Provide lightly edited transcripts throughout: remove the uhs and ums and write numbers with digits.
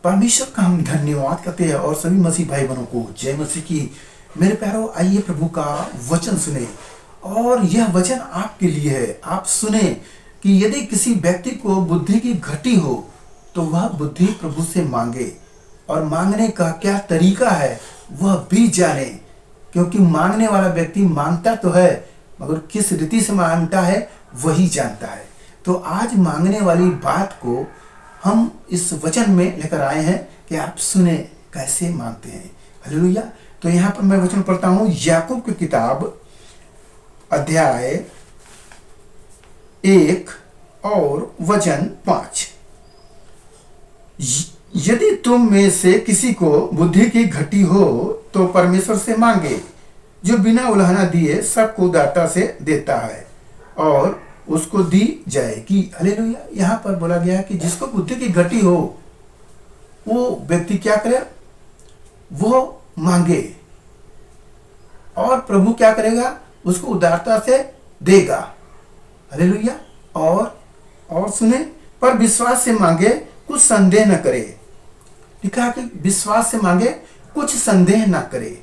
परमेश्वर का हम धन्यवाद करते हैं और सभी मसीह भाई बहनों को जय मसीह की। मेरे प्यारों, आइए प्रभु का वचन सुने और यह वचन आपके लिए है। आप सुने कि यदि किसी व्यक्ति को बुद्धि की घटी हो तो वह बुद्धि प्रभु से मांगे, और मांगने का क्या तरीका है वह भी जाने, क्योंकि मांगने वाला व्यक्ति मांगता तो है मगर किस रीति से मांगता है वही जानता है। तो आज मांगने वाली बात को हम इस वचन में लेकर आए हैं कि आप सुने कैसे मांगते हैं। हालेलुया। तो यहाँ पर मैं वचन पढ़ता हूँ, याकूब की किताब अध्याय 1 और वचन 5। यदि तुम में से किसी को बुद्धि की घटी हो तो परमेश्वर से मांगे, जो बिना उलाहना दिए सबको दाता से देता है और उसको दी जाएगी। हालेलुया। यहाँ पर बोला गया है कि जिसको बुद्धि की घटी हो वो व्यक्ति क्या करे, वो मांगे और प्रभु क्या करेगा, उसको उदारता से देगा। हालेलुया। और सुने, पर विश्वास से मांगे, कुछ संदेह न करे। लिखा कि विश्वास से मांगे, कुछ संदेह न करे।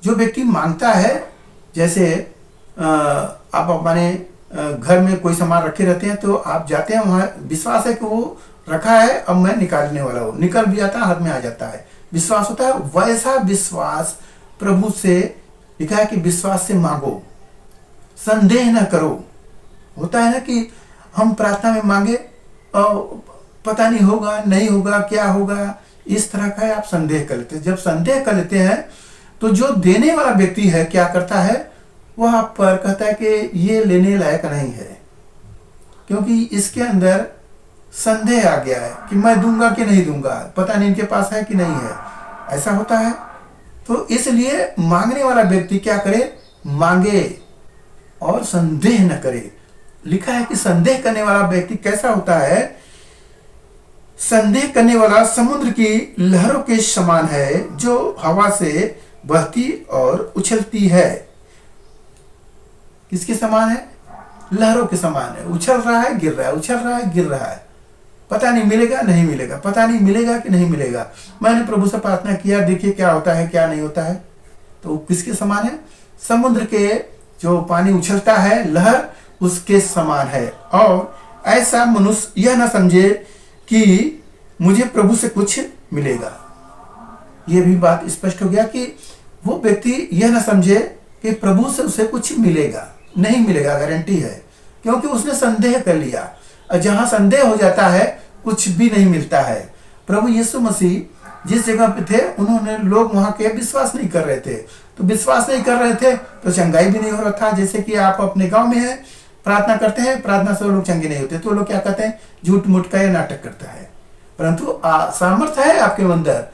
जो व्यक्ति मांगता है, जैसे आप अपने घर में कोई सामान रखे रहते हैं तो आप जाते हैं, वहां विश्वास है कि वो रखा है, अब मैं निकालने वाला हूं, निकल भी जाता है, हाथ में आ जाता है, विश्वास होता है। वैसा विश्वास प्रभु से लिखा है कि विश्वास से मांगो, संदेह न करो। होता है ना कि हम प्रार्थना में मांगे और पता नहीं होगा नहीं होगा क्या होगा, इस तरह का आप संदेह कर लेते हैं। जब संदेह कर लेते हैं तो जो देने वाला व्यक्ति है क्या करता है, वह आप पर कहता है कि ये लेने लायक नहीं है, क्योंकि इसके अंदर संदेह आ गया है कि मैं दूंगा कि नहीं दूंगा, पता नहीं इनके पास है कि नहीं है। ऐसा होता है। तो इसलिए मांगने वाला व्यक्ति क्या करे, मांगे और संदेह न करे। लिखा है कि संदेह करने वाला व्यक्ति कैसा होता है, संदेह करने वाला समुद्र की लहरों के समान है, जो हवा से बहती और उछलती है। किसके समान है, लहरों के समान है। उछल रहा है गिर रहा है, उछल रहा है गिर रहा है, पता नहीं मिलेगा नहीं मिलेगा, पता नहीं मिलेगा कि नहीं मिलेगा। मैंने प्रभु से प्रार्थना किया, देखिए क्या होता है क्या नहीं होता है। तो किसके समान है, समुद्र के जो पानी उछलता है लहर, उसके समान है। और ऐसा मनुष्य यह ना समझे कि मुझे प्रभु से कुछ मिलेगा। यह भी बात स्पष्ट हो गया कि वो व्यक्ति यह ना समझे कि प्रभु से उसे कुछ मिलेगा, नहीं मिलेगा, गारंटी है, क्योंकि उसने संदेह कर लिया। और जहां संदेह हो जाता है कुछ भी नहीं मिलता है। प्रभु यीशु मसीह जिस जगह पे थे, उन्होंने लोग वहां के विश्वास नहीं कर रहे थे, तो विश्वास नहीं कर रहे थे तो चंगाई भी नहीं हो रहा था। जैसे कि आप अपने गांव में है, प्रार्थना करते हैं, प्रार्थना से वो लोग चंगे नहीं होते, तो लोग क्या कहते हैं, झूठ मूठ का या नाटक करता है। परंतु सामर्थ्य है आपके अंदर,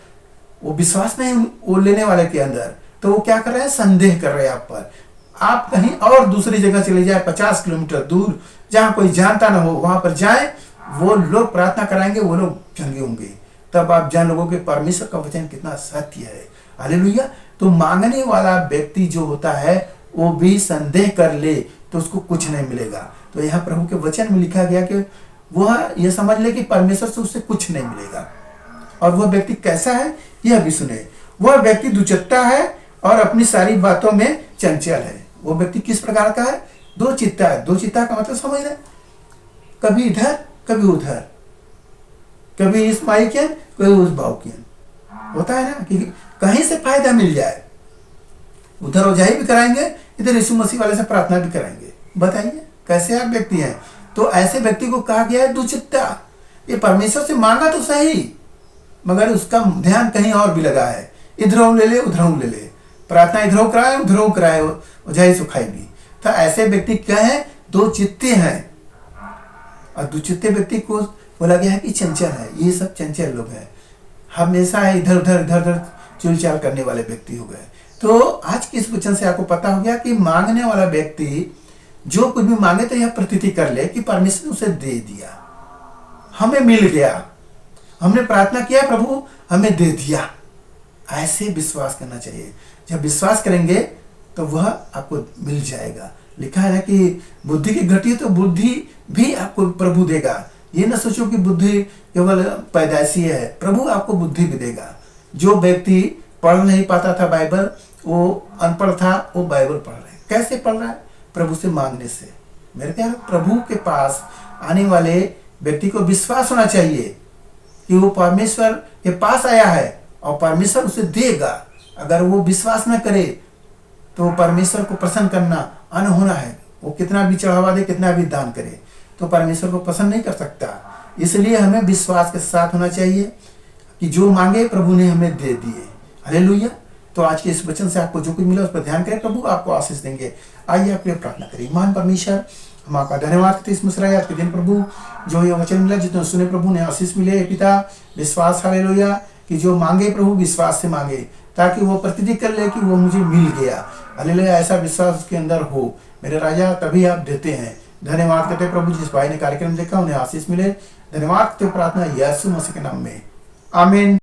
वो विश्वास नहीं वो लेने वाले के अंदर, तो वो क्या कर रहे हैं, संदेह कर रहे हैं आप पर। आप कहीं और दूसरी जगह चले जाए, 50 किलोमीटर दूर, जहां कोई जानता ना हो, वहां पर जाए, वो लोग प्रार्थना कराएंगे, वो लोग चंगे होंगे। तब आप जान लोगों के परमेश्वर का वचन कितना सत्य है। हालेलुया। तो मांगने वाला व्यक्ति जो होता है वो भी संदेह कर ले तो उसको कुछ नहीं मिलेगा। तो यहाँ प्रभु के वचन में लिखा गया कि वह यह समझ ले कि परमेश्वर से उसे कुछ नहीं मिलेगा। और वह व्यक्ति कैसा है यह भी सुने। वह व्यक्ति दुचत्ता है और अपनी सारी बातों में चंचल है। वो व्यक्ति किस प्रकार का है, दो चित्ता है। दो चित्ता का मतलब समझ रहे, कभी इधर कभी उधर, कभी इस माई के कभी उस भाव के। होता है ना कि कहीं से फायदा मिल जाए, उधर ओझाई भी कराएंगे, इधर यीशु मसीह वाले से प्रार्थना भी कराएंगे। बताइए कैसे आप व्यक्ति हैं। तो ऐसे व्यक्ति को कहा गया है दुचित्ता। ये परमेश्वर से मांगा तो सही, मगर उसका ध्यान कहीं और भी लगा है, इधरों ले ले उधरों ले ले, प्रार्थना इधरों कराए उधरों कराए, ओझाई सुखाई भी। तो ऐसे व्यक्ति क्या है, दो चित्ते हैं। और दुचित्ते व्यक्ति को बोला गया है कि चंचल है। ये सब चंचल लोग हैं, हमेशा इधर उधर चुलचाल करने वाले व्यक्ति हो गए। तो आज के इस वचन से आपको पता हो गया कि मांगने वाला व्यक्ति जो कुछ भी मांगे तो यह प्रतीति कर ले कि परमेश्वर ने उसे दे दिया, हमें मिल गया, हमने प्रार्थना किया, प्रभु हमें दे दिया। ऐसे विश्वास करना चाहिए। जब विश्वास करेंगे तो वह आपको मिल जाएगा। लिखा है ना कि बुद्धि की घटी तो बुद्धि भी आपको प्रभु देगा। ये न सोचो कि बुद्धि केवल पैदाइशी है, प्रभु आपको बुद्धि भी देगा। जो व्यक्ति पढ़ नहीं पाता था बाइबल, वो अनपढ़ था, वो बाइबल पढ़ रहा है। कैसे पढ़ रहा है? प्रभु से मांगने से। मेरे प्यारे, प्रभु के पास आने वाले व्यक्ति को विश्वास होना चाहिए कि वो परमेश्वर के पास आया है और परमेश्वर उसे देगा। अगर वो विश्वास न करे तो परमेश्वर को प्रसन्न करना अनहोना है। वो कितना भी चढ़ावा दे, कितना भी दान करे, तो परमेश्वर को पसंद नहीं कर सकता। इसलिए हमें विश्वास के साथ होना चाहिए कि जो मांगे प्रभु ने हमें दे दिए। हालेलुया। तो आज के इस वचन से आपको जो कुछ मिला उस पर ध्यान करें, प्रभु आपको आशीष देंगे। आइए आपके लिए प्रार्थना करें। महान परमेश्वर, हम आपका धन्यवाद करते इस मुस्कुराए आज के दिन प्रभु, जो ये वचन मिला, जितने सुने प्रभु ने आशीष मिले पिता। विश्वास, हालेलुया, कि जो मांगे प्रभु विश्वास से मांगे, ताकि वो प्रतिदिन कर ले कि वो मुझे मिल गया। हालेलुया, ऐसा विश्वास उसके अंदर हो मेरे राजा, तभी आप देते हैं। धन्यवाद करते प्रभु, जिस भाई ने कार्यक्रम देखा उन्हें आशीष मिले। धन्यवाद करते प्रार्थना यीशु मसीह के नाम में, आमीन।